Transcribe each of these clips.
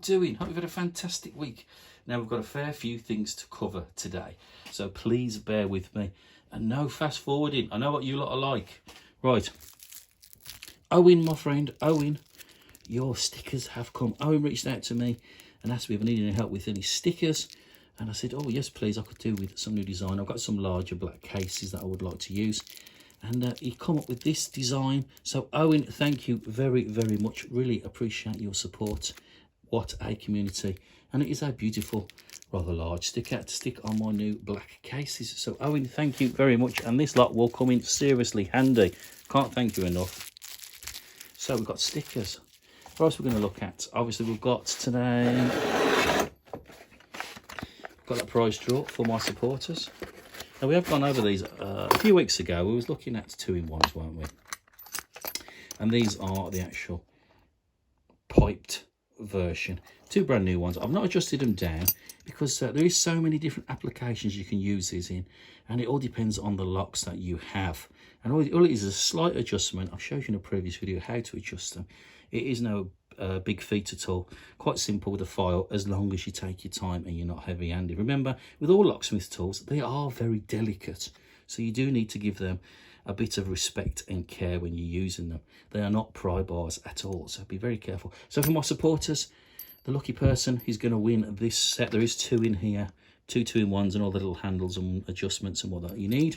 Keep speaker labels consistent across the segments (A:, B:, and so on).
A: doing? Hope you've had a fantastic week. Now we've got a fair few things to cover today, so please bear with me. And no fast forwarding. I know what you lot are like. Right. Owen, my friend, Owen, your stickers have come. Owen reached out to me and asked me if I needed any help with any stickers. And I said, oh, yes, please, I could do with some new design. I've got some larger black cases that I would like to use. And he come up with this design. So, Owen, thank you very, very much. Really appreciate your support. What a community. And it is a beautiful, rather large sticker to stick on my new black cases. So, Owen, thank you very much. And this lot will come in seriously handy. Can't thank you enough. So, we've got stickers. What else we're going to look at? Obviously, we've got today... got that prize draw for my supporters. Now we have gone over these a few weeks ago. We was looking at 2-in-1s, weren't we? And these are the actual piped version. Two brand new ones. I've not adjusted them down because there is so many different applications you can use these in, and it all depends on the locks that you have. And all it is a slight adjustment. I've showed you in a previous video how to adjust them. It is no big feat at all. Quite simple with a file, as long as you take your time and you're not heavy-handed. Remember, with all locksmith tools, they are very delicate, so you do need to give them a bit of respect and care when you're using them. They are not pry bars at all, so be very careful. So for my supporters, the lucky person who's going to win this set, there is 2 in here, 2 2-in-1s and all the little handles and adjustments and what that you need.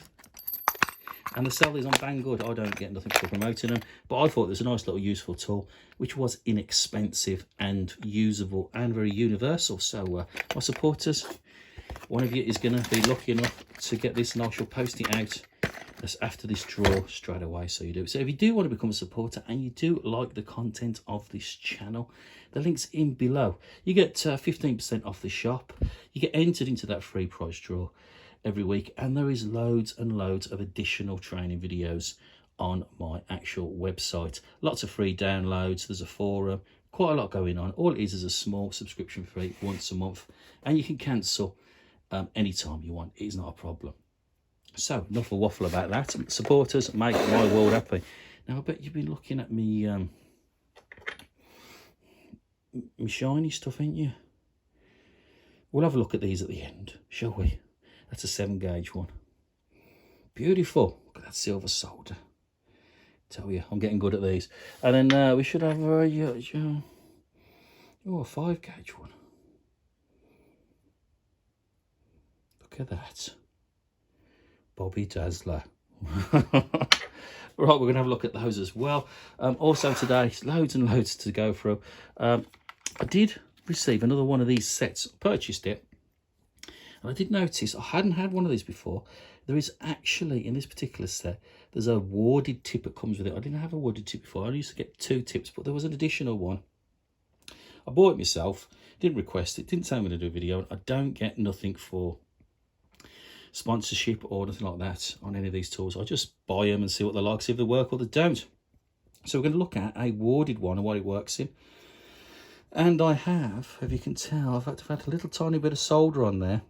A: And they sell these on Banggood. I don't get nothing for promoting them, but I thought it was a nice little useful tool, which was inexpensive and usable and very universal. So my supporters, one of you is going to be lucky enough to get this, and I shall post it out after this draw straight away, so you do. So if you do want to become a supporter and you do like the content of this channel, the link's in below. You get 15% off the shop. You get entered into that free prize draw every week, and there is loads and loads of additional training videos on my actual website. Lots of free downloads. There's a forum, quite a lot going on. All it is a small subscription fee once a month, and you can cancel anytime you want. It is not a problem. So enough of waffle about that. Supporters make my world happy. Now I bet you've been looking at me me shiny stuff, ain't you? We'll have a look at these at the end, shall we? That's a 7-gauge one. Beautiful. Look at that silver solder. Tell you, I'm getting good at these. And then we should have a 5-gauge one. Look at that. Bobby Dazzler. Right, we're going to have a look at those as well. Also today, loads and loads to go through. I did receive another one of these sets. Purchased it. And I did notice I hadn't had one of these before. There is actually, in this particular set, there's a warded tip that comes with it. I didn't have a warded tip before. I used to get 2 tips, but there was an additional one. I bought it myself. Didn't request it. Didn't tell me to do a video. I don't get nothing for sponsorship or nothing like that on any of these tools. I just buy them and see what they like, see if they work or they don't. So we're going to look at a warded one and what it works in. And I have, if you can tell, I've had a little tiny bit of solder on there.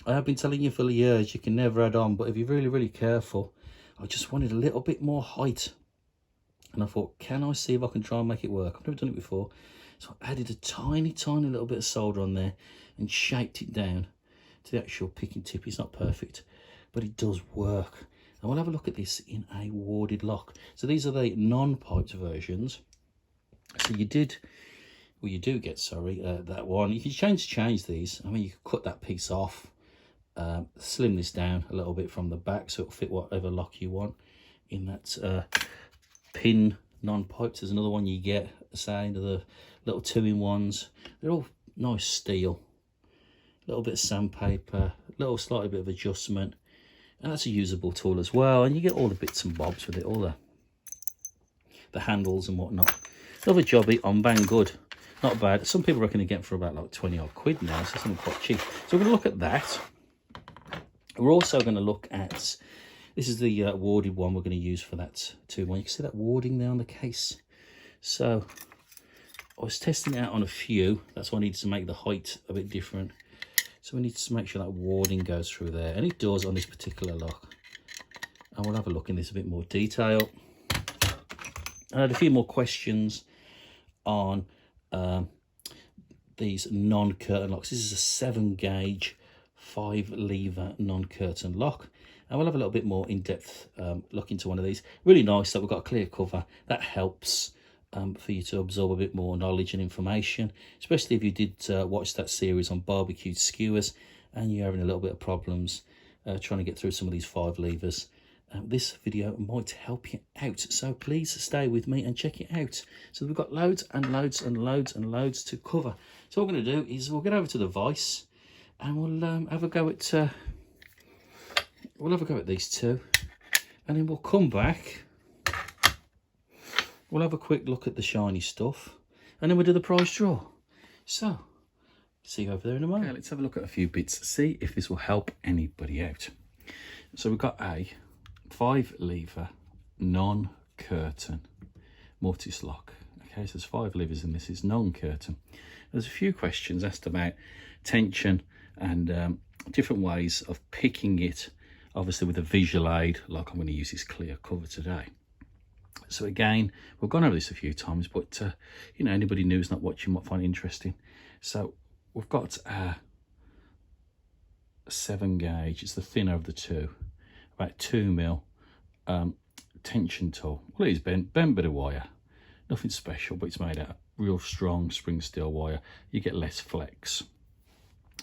A: I have been telling you for years you can never add on, but if you're really, really careful, I just wanted a little bit more height. And I thought, can I see if I can try and make it work? I've never done it before. So I added a tiny, tiny little bit of solder on there and shaped it down to the actual picking tip. It's not perfect, but it does work. And we'll have a look at this in a warded lock. So these are the non-piped versions. So you do get, that one. You can change these. I mean, you could cut that piece off. Slim this down a little bit from the back so it'll fit whatever lock you want in that pin non-piped. There's another one you get, say, the little 2-in-1s. They're all nice steel, a little bit of sandpaper, slightly bit of adjustment, and that's a usable tool as well. And you get all the bits and bobs with it, all the handles and whatnot. Another jobby on Banggood. Not bad. Some people reckon they get for about like 20 odd quid now, so something quite cheap. So we're going to look at that. We're also going to look at, this is the warded one we're going to use for that 2-in-1. You can see that warding there on the case. So I was testing it out on a few. That's why I needed to make the height a bit different. So we need to make sure that warding goes through there. And it does on this particular lock. And we'll have a look in this a bit more detail. I had a few more questions on these non-curtain locks. This is a 7-gauge 5-lever non-curtain lock, and we'll have a little bit more in-depth look into one of these. Really nice that we've got a clear cover. That helps for you to absorb a bit more knowledge and information, especially if you did watch that series on barbecued skewers and you're having a little bit of problems trying to get through some of these 5 levers. This video might help you out, so please stay with me and check it out. So we've got loads and loads and loads and loads to cover. So what we're going to do is we'll get over to the vise and we'll have a go at these two, and then we'll come back. We'll have a quick look at the shiny stuff, and then we'll do the prize draw. So see you over there in a moment. Okay, let's have a look at a few bits, see if this will help anybody out. So we've got a 5-lever non-curtain mortise lock. Okay, so there's 5 levers in this. It's non-curtain. There's a few questions asked about tension and different ways of picking it, obviously with a visual aid, like I'm going to use this clear cover today. So again, we've gone over this a few times, but you know, anybody new who's not watching might find it interesting. So we've got a 7-gauge, it's the thinner of the two, about 2mm tension tool. Well, it is bent bit of wire, nothing special, but it's made out of real strong spring steel wire. You get less flex.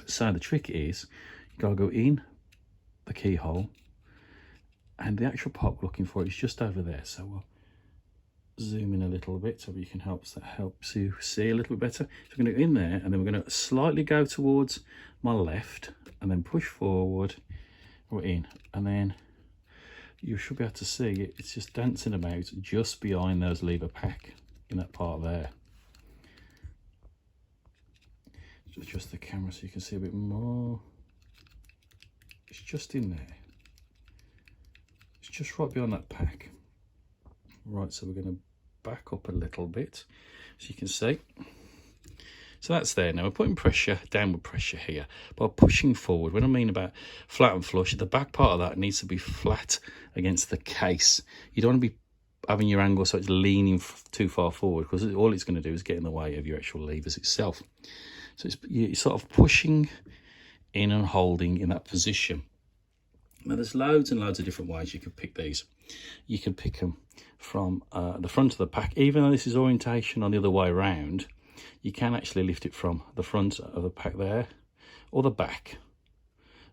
A: So the trick is you gotta go in the keyhole, and the actual part we're looking for is just over there. So we'll zoom in a little bit so you can that helps you see a little bit better. So we're going to go in there, and then we're going to slightly go towards my left and then push forward. We're in, and then you should be able to see it. It's just dancing about just behind those lever pack in that part there. Just adjust the camera so you can see a bit more. It's just in there. It's just right behind that pack. Right, so we're going to back up a little bit so you can see. So that's there. Now we're putting pressure, downward pressure here, by pushing forward. When I mean about flat and flush, the back part of that needs to be flat against the case. You don't want to be having your angle so it's leaning too far forward, because all it's going to do is get in the way of your actual levers itself. So you're sort of pushing in and holding in that position. Now there's loads and loads of different ways you can pick these. You can pick them from the front of the pack. Even though this is orientation on the other way around, you can actually lift it from the front of the pack there or the back.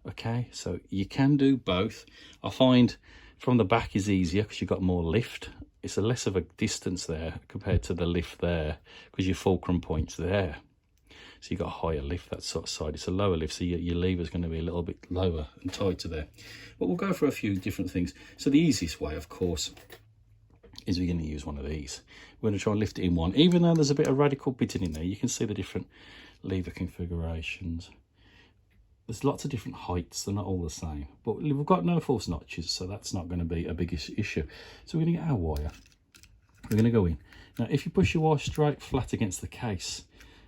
A: Okay, so you can do both. I find from the back is easier because you've got more lift. It's a less of a distance there compared to the lift there, because your fulcrum point's there. So you've got a higher lift that sort of side. It's a lower lift, so your lever's going to be a little bit lower and tighter there. But we'll go for a few different things. So the easiest way, of course, is we're going to use one of these. We're going to try and lift it in one. Even though there's a bit of radical bitting in there, you can see the different lever configurations. There's lots of different heights. They're not all the same. But we've got no false notches, so that's not going to be a big issue. So we're going to get our wire. We're going to go in. Now, if you push your wire straight flat against the case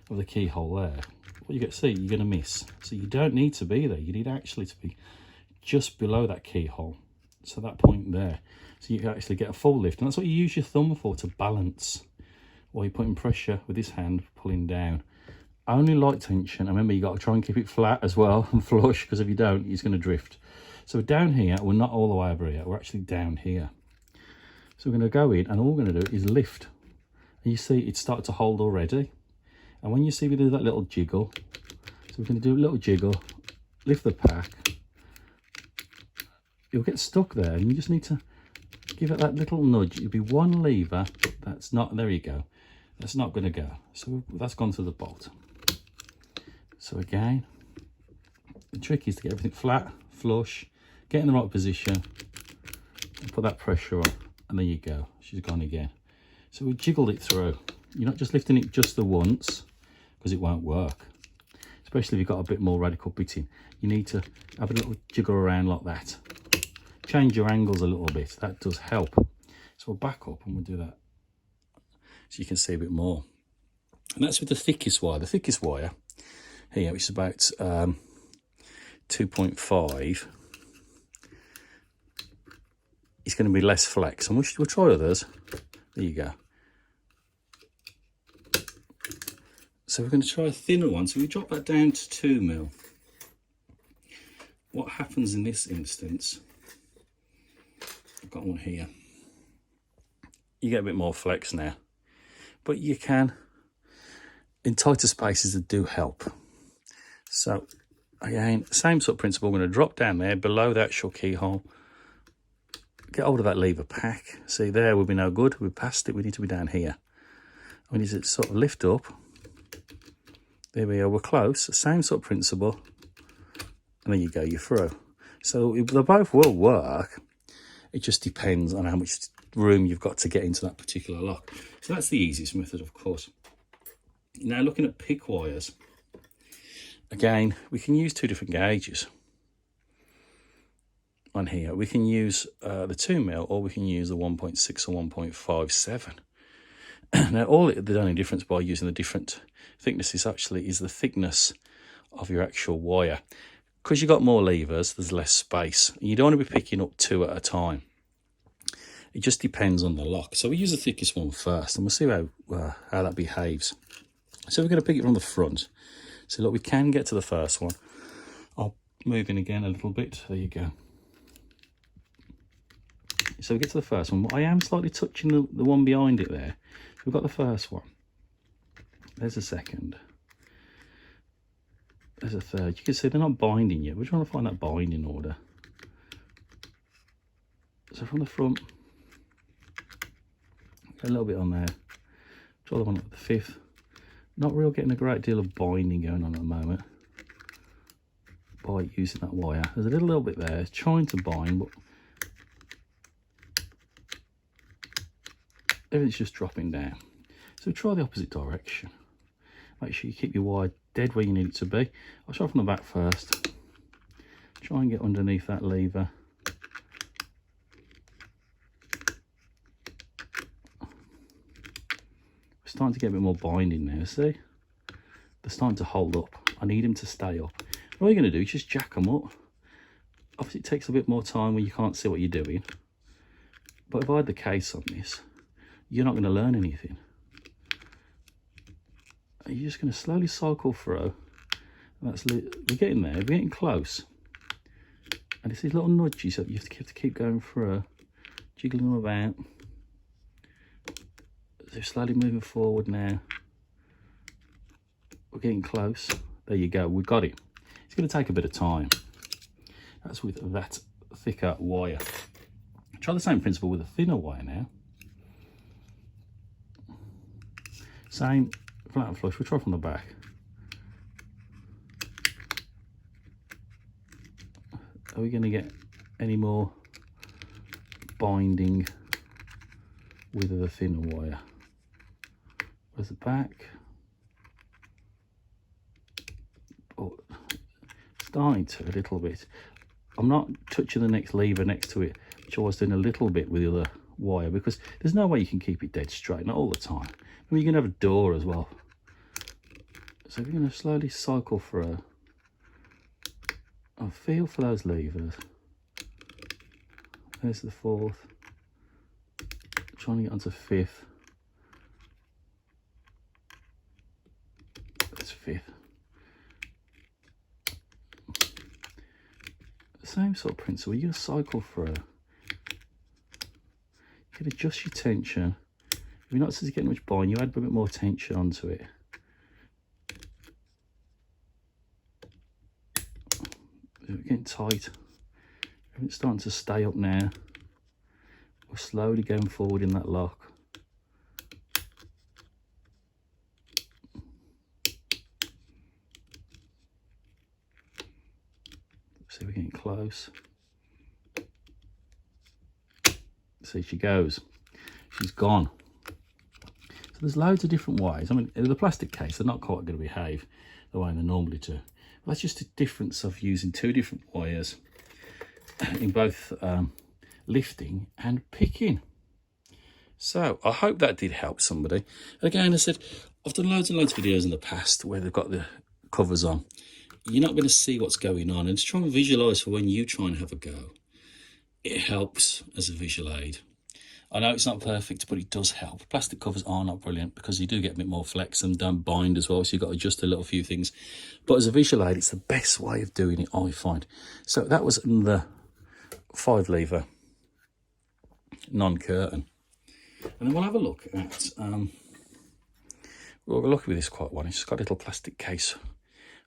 A: of the keyhole there, what you get to see, you're going to miss. So you don't need to be there. You need actually to be just below that keyhole, so that point there, so you can actually get a full lift. And that's what you use your thumb for, to balance while you're putting pressure with this hand, pulling down. Only light tension. Remember, you got to try and keep it flat as well and flush, because if you don't, it's going to drift. So down here, we're not all the way over here, we're actually down here. So we're going to go in, and all we're going to do is lift. And you see it's started to hold already. And when you see we do that little jiggle, so we're going to do a little jiggle, lift the pack, you'll get stuck there, and you just need to give it that little nudge. It'll be one lever that's not, there you go, that's not going to go. So that's gone to the bolt. So again, the trick is to get everything flat, flush, get in the right position, and put that pressure on, and there you go, she's gone again. So we jiggled it through. You're not just lifting it just the once, because it won't work. Especially if you've got a bit more radical bitting. You need to have a little jiggle around like that. Change your angles a little bit, that does help. So we'll back up and we'll do that so you can see a bit more. And that's with the thickest wire. The thickest wire here, which is about 2.5, is going to be less flex. And we'll try others. There you go. So we're going to try a thinner one. So we drop that down to 2 mil. What happens in this instance, I've got one here. You get a bit more flex now, but you can, in tighter spaces, that do help. So again, same sort of principle. I'm going to drop down there below the actual keyhole, get hold of that lever pack. See there, we'll be no good. We're past it. We need to be down here. We need to sort of lift up. There we are. We're close. Same sort of principle. And there you go. You're through. So they both will work. It just depends on how much room you've got to get into that particular lock. So that's the easiest method, of course. Now looking at pick wires. Again, we can use 2 different gauges on here. We can use the 2 mil, or we can use the 1.6 or 1.57. Now, all the only difference by using the different thicknesses actually is the thickness of your actual wire. Because you've got more levers, there's less space. You don't want to be picking up 2 at a time. It just depends on the lock. So we use the thickest one first, and we'll see how that behaves. So we're going to pick it from the front. So look, we can get to the first one. I'll move in again a little bit. There you go. So we get to the first one. I am slightly touching the one behind it there. So we've got the first one. There's a second. There's a third. You can see they're not binding yet. We're trying to find that binding order. So from the front, a little bit on there. Draw the one at the 5th. Not really getting a great deal of binding going on at the moment by using that wire. There's a little bit there. It's trying to bind, but everything's just dropping down. So try the opposite direction. Make sure you keep your wire dead where you need it to be. I'll try from the back first. Try and get underneath that lever. We're starting to get a bit more binding now, see? They're starting to hold up. I need them to stay up. What you're going to do is just jack them up. Obviously it takes a bit more time when you can't see what you're doing. But if I had the case on this, you're not going to learn anything. You're just going to slowly cycle through. We're getting there, we're getting close. And it's these little nudges that you have to keep going through, jiggling them about. So slowly moving forward now. We're getting close. There you go, we've got it. It's going to take a bit of time. That's with that thicker wire. Try the same principle with a thinner wire now. Same flat and flush. We'll try from the back. Are we going to get any more binding with the thinner wire? Where's the back? Oh, starting to a little bit. I'm not touching the next lever next to it, which I was doing a little bit with the other wire, because there's no way you can keep it dead straight, not all the time. I mean, you can have a door as well. So we're going to slowly cycle through. I feel for those levers. There's the 4th. Trying to get onto 5th. That's 5th. Same sort of principle. You're going to cycle through. You can adjust your tension. If you're not getting much bind, you add a bit more tension onto it. We're getting tight. Everything's starting to stay up now. We're slowly going forward in that lock. See, we're getting close. See, she goes. She's gone. So there's loads of different ways. I mean, in the plastic case, they're not quite going to behave the way they normally do. But that's just a difference of using 2 different wires in both lifting and picking. So I hope that did help somebody. Again, I said, I've done loads and loads of videos in the past where they've got the covers on. You're not going to see what's going on, and to try and visualise for when you try and have a go. It helps as a visual aid. I know it's not perfect, but it does help. Plastic covers are not brilliant because you do get a bit more flex and don't bind as well, so you've got to adjust a little few things. But as a visual aid, it's the best way of doing it, I find. So that was the 5-lever non-curtain. And then we'll have a look at, we're lucky with this quite one. It's just got a little plastic case.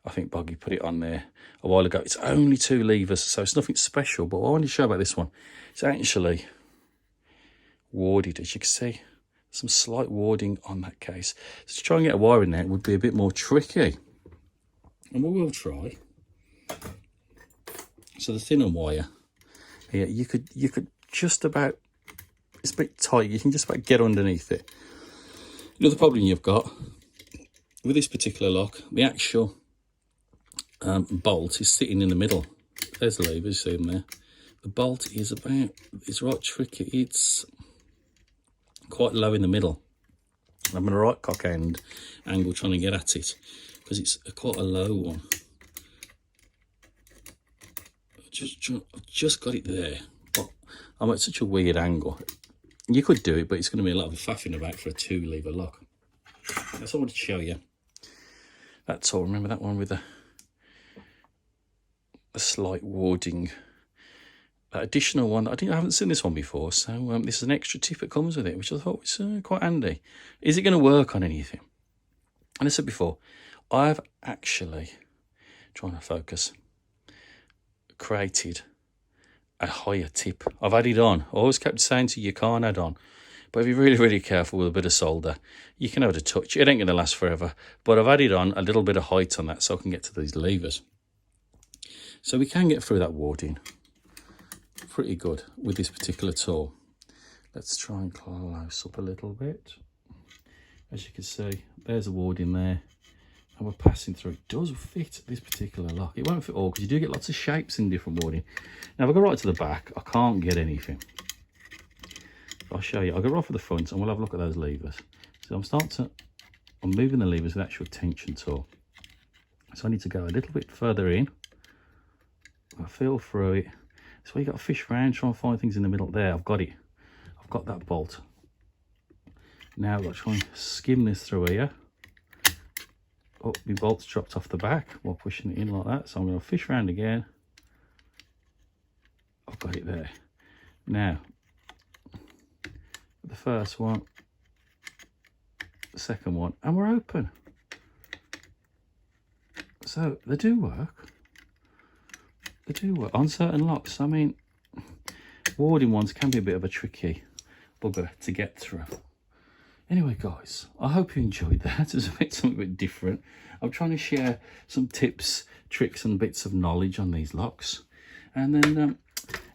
A: I think Boggy put it on there a while ago. It's only 2 levers, so it's nothing special. But what I want to show about this one, it's actually warded, as you can see. Some slight warding on that case. So to try and get a wire in there would be a bit more tricky. And we will try. So the thinner wire here, you could just about, it's a bit tight, you can just about get underneath it. Another problem you've got with this particular lock, the actual bolt is sitting in the middle. There's the lever, you see them there. The bolt is about, it's right tricky. It's quite low in the middle. I'm on a right cock end angle trying to get at it because it's quite a low one. I've just got it there, but I'm at such a weird angle. You could do it, but it's going to be a lot of faffing about for a 2-lever lock. That's all I wanted to show you. That's all. Remember that one with a slight warding. That additional one, I haven't seen this one before, so this is an extra tip that comes with it, which I thought was quite handy. Is it going to work on anything? And I said before, I've actually, trying to focus, created a higher tip. I've added on. I always kept saying to you, you can't add on. But if you're really, really careful with a bit of solder, you can have a touch. It ain't going to last forever. But I've added on a little bit of height on that so I can get to these levers. So we can get through that warding pretty good with this particular tool. Let's try and close up a little bit. As you can see, there's a warding there. And we're passing through. It does fit this particular lock. It won't fit all because you do get lots of shapes in different warding. Now, if I go right to the back, I can't get anything. I'll show you. I'll go right for the front and we'll have a look at those levers. So I'm moving the levers with the actual tension tool. So I need to go a little bit further in. I feel through it. So you got to fish around, try and find things in the middle. There, I've got it. I've got that bolt. Now I've got to try and skim this through here. Oh, my bolt's dropped off the back while pushing it in like that. So I'm going to fish around again. I've got it there. Now, the first one, the second one, and we're open. So they do work. They do work on certain locks. I mean, warding ones can be a bit of a tricky bugger to get through. Anyway, guys, I hope you enjoyed that. It's something a bit different. I'm trying to share some tips, tricks, and bits of knowledge on these locks. And then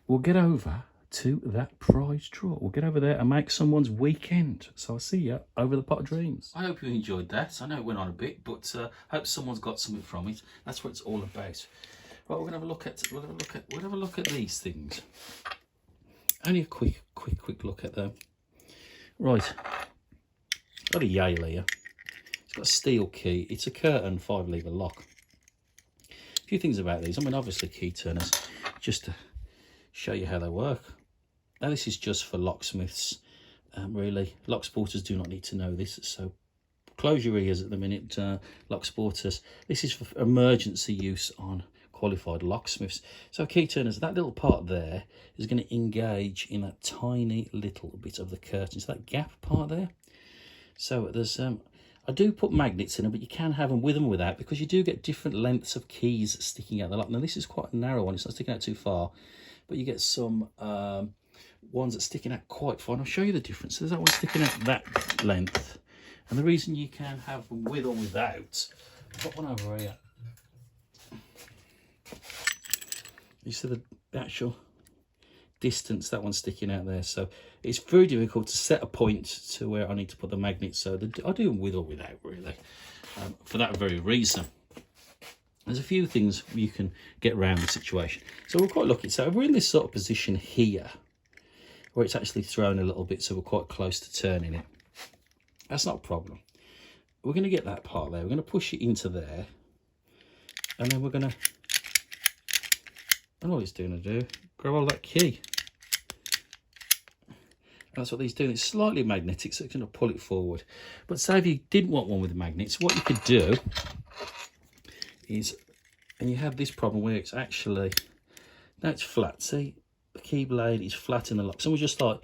A: we'll get over to that prize draw. We'll get over there and make someone's weekend. So I'll see you over the pot of dreams. I hope you enjoyed that. I know it went on a bit, but I hope someone's got something from it. That's what it's all about. Right, we're gonna have a look at we'll have a look at these things. Only a quick look at them. Right. Got a Yale here. It's got a steel key. It's a curtain 5-lever lock. A few things about these. I mean, obviously key turners, just to show you how they work. Now this is just for locksmiths, really. Lock sporters do not need to know this, so close your ears at the minute, lock sporters. This is for emergency use on qualified locksmiths. So key turners, that little part there is going to engage in that tiny little bit of the curtain. So that gap part there. So there's, I do put magnets in them, but you can have them with and without because you do get different lengths of keys sticking out the lock. Now this is quite a narrow one, it's not sticking out too far, but you get some ones that sticking out quite far. And I'll show you the difference. There's that one sticking out that length. And the reason you can have them with or without, put one over here. You see the actual distance, that one's sticking out there, so it's very difficult to set a point to where I need to put the magnet. So I do them with or without, really, for that very reason. There's a few things you can get around the situation. So we're quite lucky. So we're in this sort of position here where it's actually thrown a little bit, so we're quite close to turning it. That's not a problem. We're going to get that part there. We're going to push it into there, and then we're going to, and all it's doing to do, grab all that key. That's what these do. It's slightly magnetic, so it's going to pull it forward. But say if you didn't want one with magnets, what you could do is, and you have this problem where it's actually, now it's flat. See, the key blade is flat in the lock. Someone just like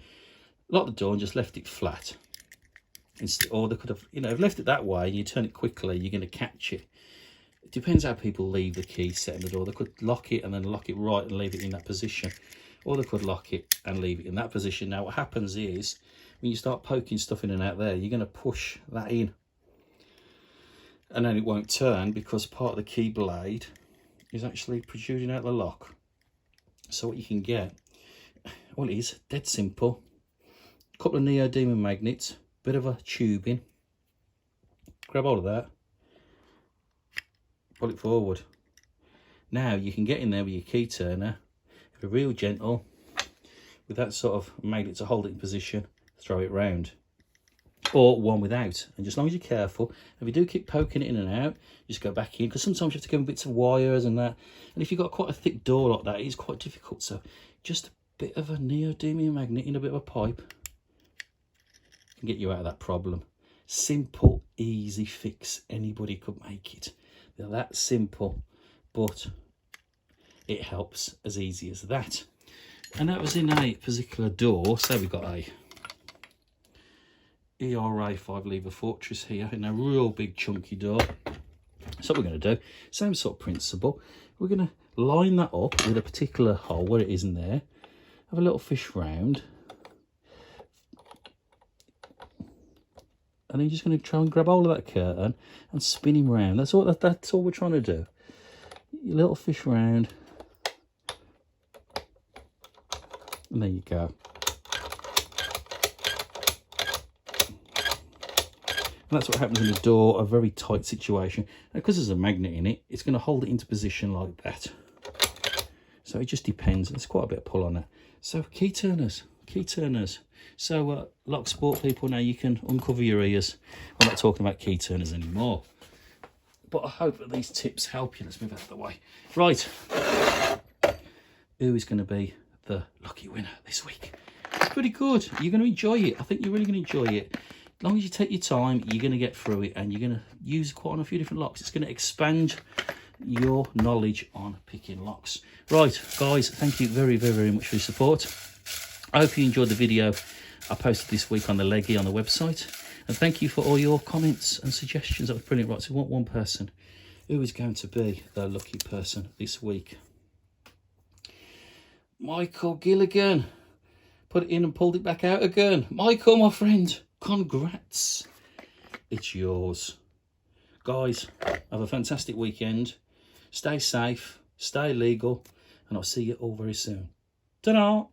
A: locked the door and just left it flat. Or they could have, you know, left it that way and you turn it quickly, you're going to catch it. It depends how people leave the key set in the door. They could lock it and then lock it right and leave it in that position. Or they could lock it and leave it in that position. Now what happens is, when you start poking stuff in and out there, you're going to push that in. And then it won't turn because part of the key blade is actually protruding out the lock. So what you can get, well, it is dead simple. A couple of neodymium magnets, bit of a tubing. Grab hold of that. Pull it forward. Now you can get in there with your key turner. Be real gentle with that sort of magnet to hold it in position, throw it round, or one without. And just as long as you're careful, if you do keep poking it in and out, just go back in, because sometimes you have to give them bits of wires and that. And if you've got quite a thick door like that, it is quite difficult. So just a bit of a neodymium magnet in a bit of a pipe can get you out of that problem. Simple, easy fix. Anybody could make it. They're that simple, but it helps as easy as that. And that was in a particular door. So we've got a ERA 5-lever Fortress here in a real big chunky door. So what we're going to do, same sort of principle. We're going to line that up with a particular hole where it is in there. Have a little fish round. And then you're just going to try and grab hold of that curtain and spin him round. That's all we're trying to do. Your little fish round. And there you go. And that's what happens in a door, a very tight situation. And because there's a magnet in it, it's going to hold it into position like that. So it just depends. There's quite a bit of pull on it. So key turners. So lock sport people, now you can uncover your ears. I'm not talking about key turners anymore. But I hope that these tips help you. Let's move out of the way. Right. Who is going to be the lucky winner this week? It's pretty good. You're going to enjoy it. I think you're really going to enjoy it. As long as you take your time, you're going to get through it and you're going to use quite a few different locks. It's going to expand your knowledge on picking locks. Right, guys, thank you very, very, very much for your support. I hope you enjoyed the video I posted this week on the Leggy on the website. And thank you for all your comments and suggestions. That was brilliant. Right, so we want one person. Who is going to be the lucky person this week? Michael Gilligan. Put it in and pulled it back out again. Michael, my friend, congrats. It's yours. Guys, have a fantastic weekend. Stay safe, stay legal, and I'll see you all very soon. Ta-da!